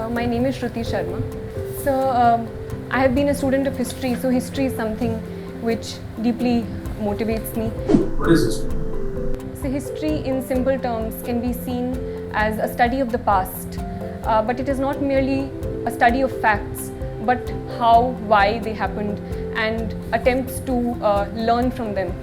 My name is Shruti Sharma. So, I have been a student of history, so history is something which deeply motivates me. What is history? So, history in simple terms can be seen as a study of the past, but it is not merely a study of facts, but how, why they happened, and attempts to learn from them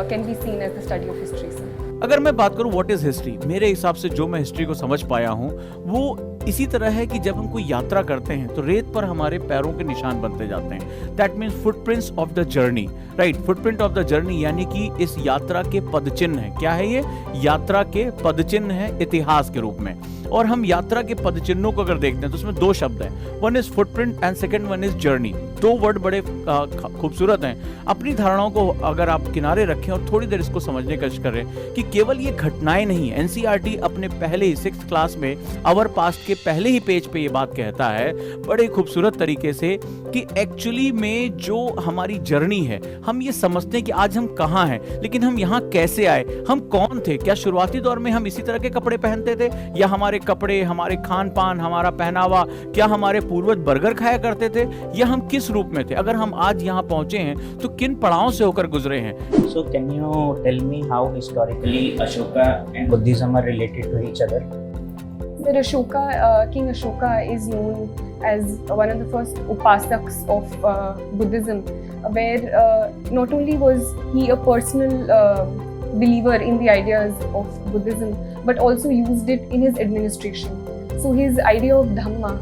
can be seen as the study of history. Sir. अगर मैं बात करूं what is history, मेरे हिसाब से जो मैं history को समझ पाया हूं वो इसी तरह है कि जब हम कोई यात्रा करते हैं तो रेत पर हमारे पैरों के निशान बनते जाते हैं. That means footprints of the journey, right. Footprint of the journey यानी कि इस यात्रा के पदचिन्ह है. क्या है ये? यात्रा के पदचिन्ह है इतिहास के रूप में. और हम यात्रा के पदचिन्हों को अगर देखते हैं तो उसमें दो शब्द हैं. One is footprint and second one is journey. दो वर्ड बड़े खूबसूरत हैं. अपनी धारणाओं को अगर आप किनारे रखें और थोड़ी देर इसको समझने की कोशिश करें कि केवल ये घटनाएं नहीं है. एनसीईआरटी अपने पहले ही 6th क्लास में आवर पास्ट के पहले ही पेज पे ये बात कहता है बड़े खूबसूरत तरीके से कि एक्चुअली में जो हमारी जर्नी है, हम ये समझते हैं कि आज हम कहाँ हैं, लेकिन हम यहाँ कैसे आए, हम कौन थे. क्या शुरुआती दौर में हम इसी तरह के कपड़े पहनते थे, या हमारे कपड़े, हमारे खान पान, हमारा पहनावा, क्या हमारे पूर्वज बर्गर खाया करते थे, या हम किस रूप में थे. अगर हम आज यहाँ पहुंचे हैं तो किन पड़ावों से होकर गुजरे हैं. So can you tell me how historically Ashoka and Buddhism are related to each other? Sir, Ashoka, King Ashoka is known as one of the first upasaks of Buddhism, where not only was he a personal believer in the ideas of Buddhism, but also used it in his administration. So his idea of Dhamma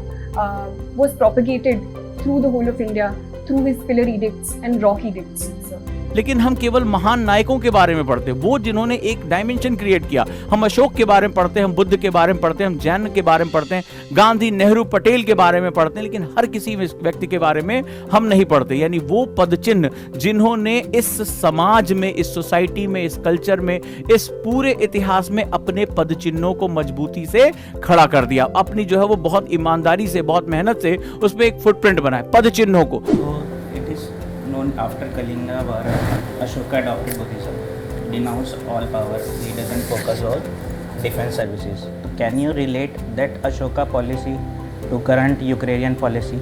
was propagated through the whole of India through his pillar edicts and rock edicts. Sir. लेकिन हम केवल महान नायकों के बारे में पढ़ते हैं, वो जिन्होंने एक डायमेंशन क्रिएट किया. हम अशोक के बारे में पढ़ते हैं, हम बुद्ध के बारे में पढ़ते हैं, हम जैन के बारे में पढ़ते हैं, गांधी, नेहरू, पटेल के बारे में पढ़ते हैं, लेकिन हर किसी व्यक्ति के बारे में हम नहीं पढ़ते. यानी वो पदचिन्ह जिन्होंने इस समाज में, इस सोसाइटी में, इस कल्चर में, इस पूरे इतिहास में अपने पदचिन्हों को मजबूती से खड़ा कर दिया. अपनी जो है वो बहुत ईमानदारी से, बहुत मेहनत से उस पर एक फुटप्रिंट बनाए पदचिन्हों को. After Kalinga War, Ashoka adopted Buddhism, denounced all power. He doesn't focus on defense services. Can you relate that Ashoka policy to current Ukrainian policy?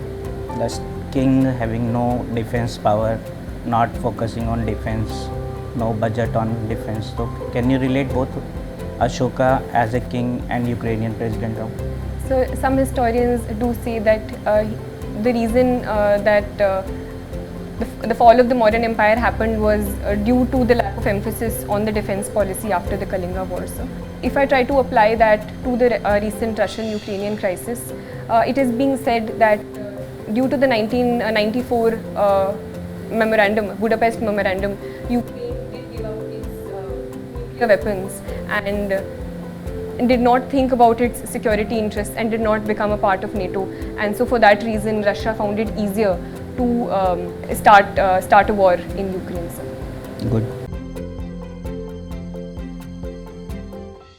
The king having no defense power, not focusing on defense, no budget on defense. So can you relate both Ashoka as a king and Ukrainian president? So some historians do say that the reason that the fall of the modern empire happened was due to the lack of emphasis on the defense policy after the Kalinga War. So, if I try to apply that to the recent Russian-Ukrainian crisis, it is being said that due to the 1994 memorandum, Budapest memorandum, Ukraine did give up its nuclear weapons and did not think about its security interests and did not become a part of NATO. And so for that reason, Russia found it easier to start a war in Ukraine. Sir. Good.